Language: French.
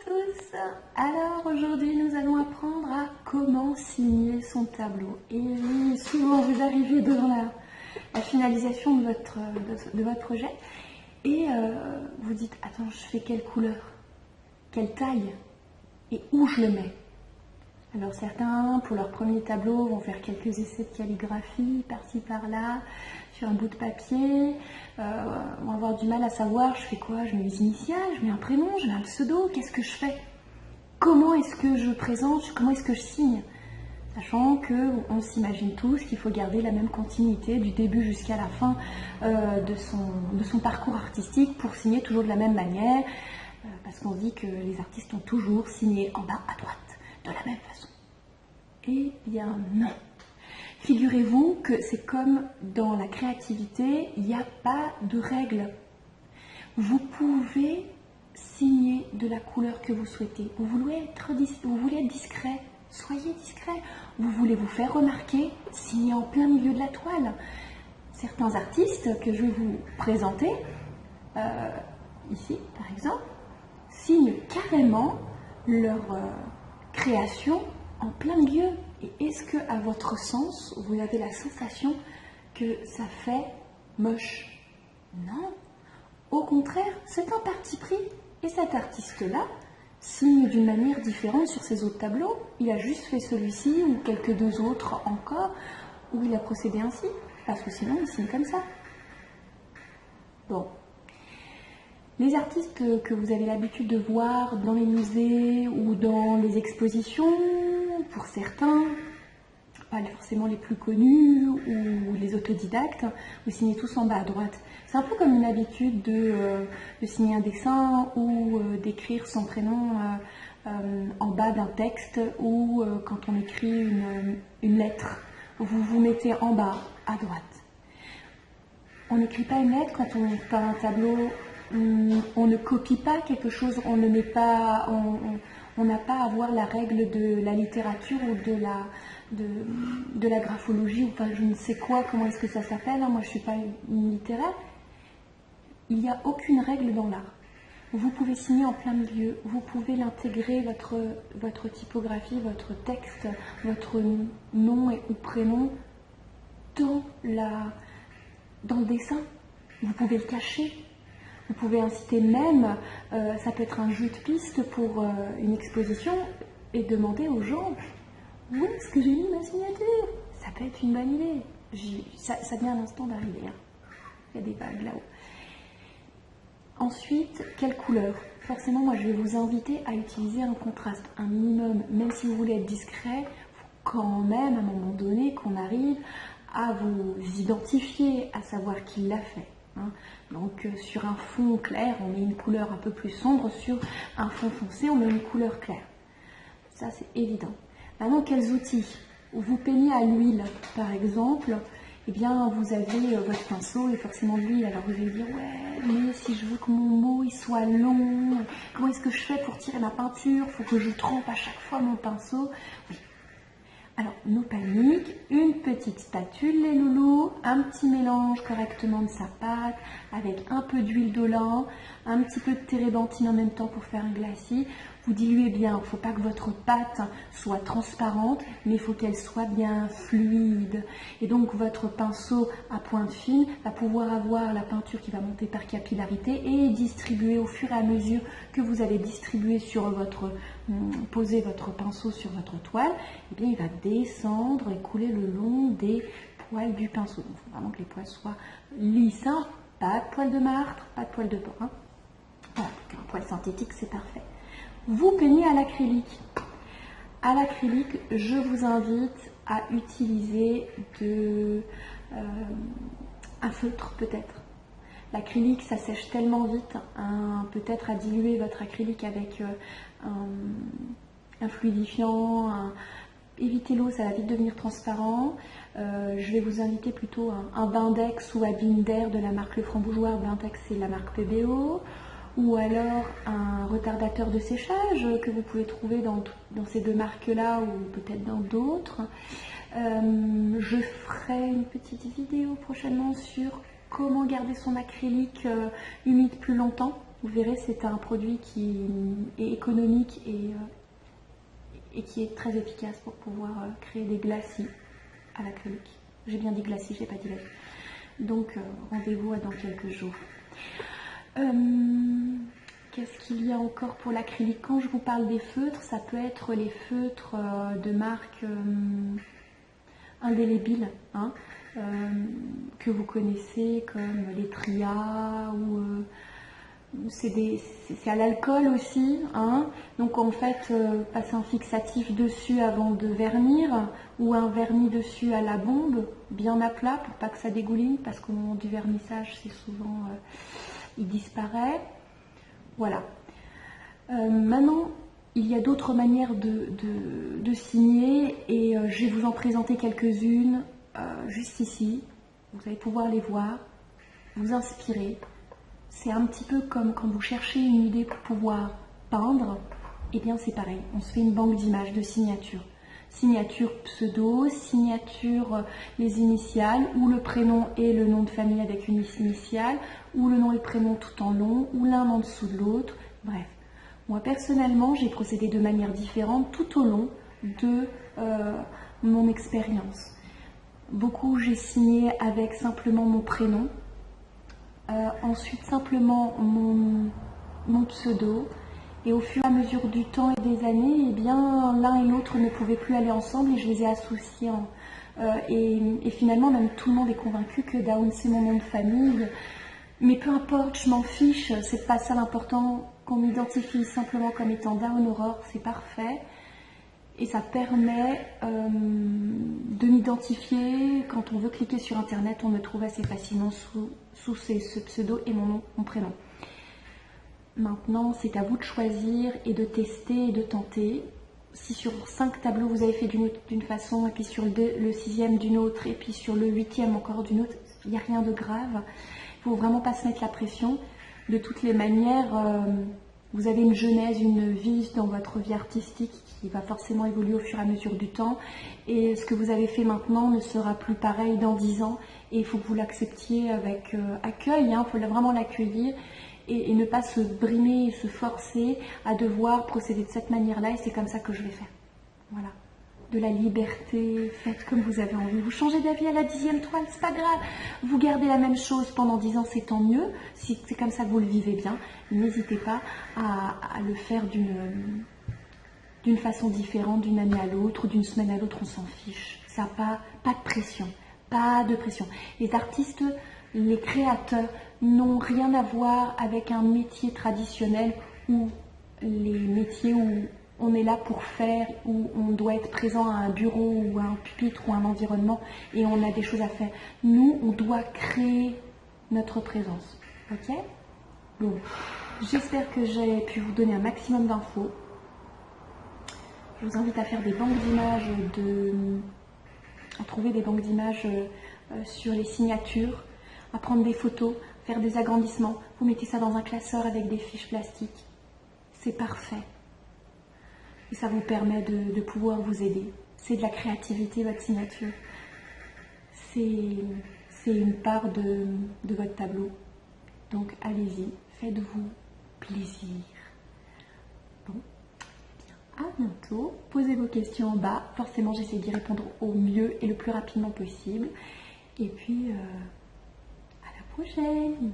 tous. Alors aujourd'hui nous allons apprendre à comment signer son tableau. Et oui, souvent vous arrivez devant la finalisation de votre projet et vous dites attends, je fais quelle couleur, quelle taille et où je le mets. Alors certains pour leur premier tableau vont faire quelques essais de calligraphie par-ci par-là sur un bout de papier, vont avoir du mal à savoir je fais quoi, je mets mes initiales, je mets un prénom, je mets un pseudo, qu'est-ce que je fais? Comment est-ce que je présente, comment est-ce que je signe? Sachant qu'on s'imagine tous qu'il faut garder la même continuité du début jusqu'à la fin de son parcours artistique pour signer toujours de la même manière, parce qu'on dit que les artistes ont toujours signé en bas à droite de la même façon. Eh bien non. Figurez-vous que c'est comme dans la créativité, il n'y a pas de règles. Vous pouvez signer de la couleur que vous souhaitez. Vous voulez être discret, soyez discret. Vous voulez vous faire remarquer, signez en plein milieu de la toile. Certains artistes que je vais vous présenter, ici par exemple, signent carrément leur création en plein milieu. Et est-ce que, à votre sens, vous avez la sensation que ça fait moche? Non. Au contraire, c'est un parti pris. Et cet artiste-là signe d'une manière différente sur ses autres tableaux. Il a juste fait celui-ci ou quelques deux autres encore où il a procédé ainsi. Parce que sinon, il signe comme ça. Bon. Les artistes que vous avez l'habitude de voir dans les musées ou dans les expositions, pour certains, pas forcément les plus connus ou les autodidactes, vous signez tous en bas à droite. C'est un peu comme une habitude de signer un dessin ou d'écrire son prénom en bas d'un texte ou quand on écrit une lettre, vous vous mettez en bas à droite. On n'écrit pas une lettre quand on peint un tableau. On ne copie pas quelque chose, on ne met pas, on n'a pas à voir la règle de la littérature ou de la graphologie, ou enfin je ne sais quoi, comment est-ce que ça s'appelle, hein, moi je ne suis pas une littéraire. Il n'y a aucune règle dans l'art. Vous pouvez signer en plein milieu, vous pouvez l'intégrer, votre typographie, votre texte, votre nom ou prénom dans le dessin. Vous pouvez le cacher. Vous pouvez inciter même, ça peut être un jeu de piste pour une exposition, et demander aux gens où est-ce que j'ai mis ma signature? Ça peut être une bonne idée. Ça vient à l'instant d'arriver. Hein. Il y a des vagues là-haut. Ensuite, quelle couleur? Forcément, moi je vais vous inviter à utiliser un contraste, un minimum. Même si vous voulez être discret, il faut quand même à un moment donné qu'on arrive à vous identifier, à savoir qui l'a fait. Hein. Donc sur un fond clair, on met une couleur un peu plus sombre, sur un fond foncé, on met une couleur claire. Ça, c'est évident. Maintenant, quels outils? Vous peignez à l'huile, par exemple, eh bien, vous avez votre pinceau et forcément de l'huile. Alors vous allez dire, ouais, mais si je veux que mon mot il soit long, comment est-ce que je fais pour tirer ma peinture? Il faut que je trempe à chaque fois mon pinceau. Oui. Alors, no panique, une petite spatule, les loulous, un petit mélange correctement de sa pâte, avec un peu d'huile d'Olin, un petit peu de térébenthine en même temps pour faire un glacis. Vous diluez bien, il ne faut pas que votre pâte soit transparente, mais il faut qu'elle soit bien fluide. Et donc, votre pinceau à pointe fine va pouvoir avoir la peinture qui va monter par capillarité et distribuer au fur et à mesure que vous allez distribuer sur poser votre pinceau sur votre toile, et bien il va descendre et couler le long des poils du pinceau. Donc, il faut vraiment que les poils soient lisses, hein. Pas de poils de martre, pas de poils de porc. Hein. Voilà, un poil synthétique, c'est parfait. Vous peignez à l'acrylique. À l'acrylique, je vous invite à utiliser un feutre peut-être. L'acrylique, ça sèche tellement vite, hein, peut-être à diluer votre acrylique avec un fluidifiant. Évitez l'eau, ça va vite devenir transparent. Je vais vous inviter plutôt à un Bindex ou à Binder de la marque Le Frambojoir. Bindex, c'est la marque PBO. Ou alors un retardateur de séchage que vous pouvez trouver dans ces deux marques-là ou peut-être dans d'autres. Je ferai une petite vidéo prochainement sur comment garder son acrylique humide plus longtemps. Vous verrez, c'est un produit qui est économique et qui est très efficace pour pouvoir créer des glacis à l'acrylique. J'ai bien dit glacis, je n'ai pas dit glacis. Donc rendez-vous dans quelques jours. Qu'est-ce qu'il y a encore pour l'acrylique? Quand je vous parle des feutres, ça peut être les feutres de marque indélébile, hein, que vous connaissez comme les Tria ou c'est à l'alcool aussi, hein. Donc en fait passer un fixatif dessus avant de vernir ou un vernis dessus à la bombe bien à plat pour pas que ça dégouline, parce qu'au moment du vernissage c'est souvent il disparaît. Voilà. Maintenant il y a d'autres manières de signer et je vais vous en présenter quelques-unes juste ici. Vous allez pouvoir les voir, vous inspirer. C'est un petit peu comme quand vous cherchez une idée pour pouvoir peindre, et bien c'est pareil, on se fait une banque d'images, de signatures. Signature pseudo, signature les initiales, ou le prénom et le nom de famille avec une initiale, ou le nom et le prénom tout en long, ou l'un en dessous de l'autre, bref. Moi personnellement, j'ai procédé de manière différente tout au long de mon expérience. Beaucoup j'ai signé avec simplement mon prénom, ensuite simplement mon pseudo, et au fur et à mesure du temps et des années, eh bien l'un et l'autre ne pouvaient plus aller ensemble et je les ai associés et finalement même tout le monde est convaincu que Dawn c'est mon nom de famille, mais peu importe, je m'en fiche, c'est pas ça l'important, qu'on m'identifie simplement comme étant Dawn Aurore, c'est parfait. Et ça permet de m'identifier. Quand on veut cliquer sur internet, on me trouve assez facilement sous ce pseudo et mon nom, mon prénom. Maintenant, c'est à vous de choisir et de tester et de tenter. Si sur 5 tableaux vous avez fait d'une façon, et puis sur le 6e d'une autre, et puis sur le 8e encore d'une autre, il n'y a rien de grave. Il ne faut vraiment pas se mettre la pression. De toutes les manières, vous avez une genèse, une vie dans votre vie artistique qui va forcément évoluer au fur et à mesure du temps. Et ce que vous avez fait maintenant ne sera plus pareil dans 10 ans. Et il faut que vous l'acceptiez avec accueil, il faut vraiment l'accueillir et ne pas se brimer et se forcer à devoir procéder de cette manière-là. Et c'est comme ça que je vais faire. Voilà. De la liberté, faites comme vous avez envie. Vous changez d'avis à la 10e toile, c'est pas grave. Vous gardez la même chose pendant 10 ans, c'est tant mieux. Si c'est comme ça que vous le vivez bien, n'hésitez pas à le faire d'une façon différente, d'une année à l'autre, d'une semaine à l'autre, on s'en fiche. Ça n'a pas de pression, pas de pression. Les artistes, les créateurs n'ont rien à voir avec un métier traditionnel ou les métiers où on est là pour faire, où on doit être présent à un bureau ou à un pupitre ou à un environnement et on a des choses à faire. Nous, on doit créer notre présence. Ok? Bon, j'espère que j'ai pu vous donner un maximum d'infos. Je vous invite à faire des banques d'images, à trouver des banques d'images sur les signatures, à prendre des photos, faire des agrandissements. Vous mettez ça dans un classeur avec des fiches plastiques. C'est parfait. Et ça vous permet de pouvoir vous aider. C'est de la créativité, votre signature. C'est une part de votre tableau. Donc allez-y, faites-vous plaisir. Bon, à bientôt. Posez vos questions en bas. Forcément, j'essaie d'y répondre au mieux et le plus rapidement possible. Et puis, à la prochaine.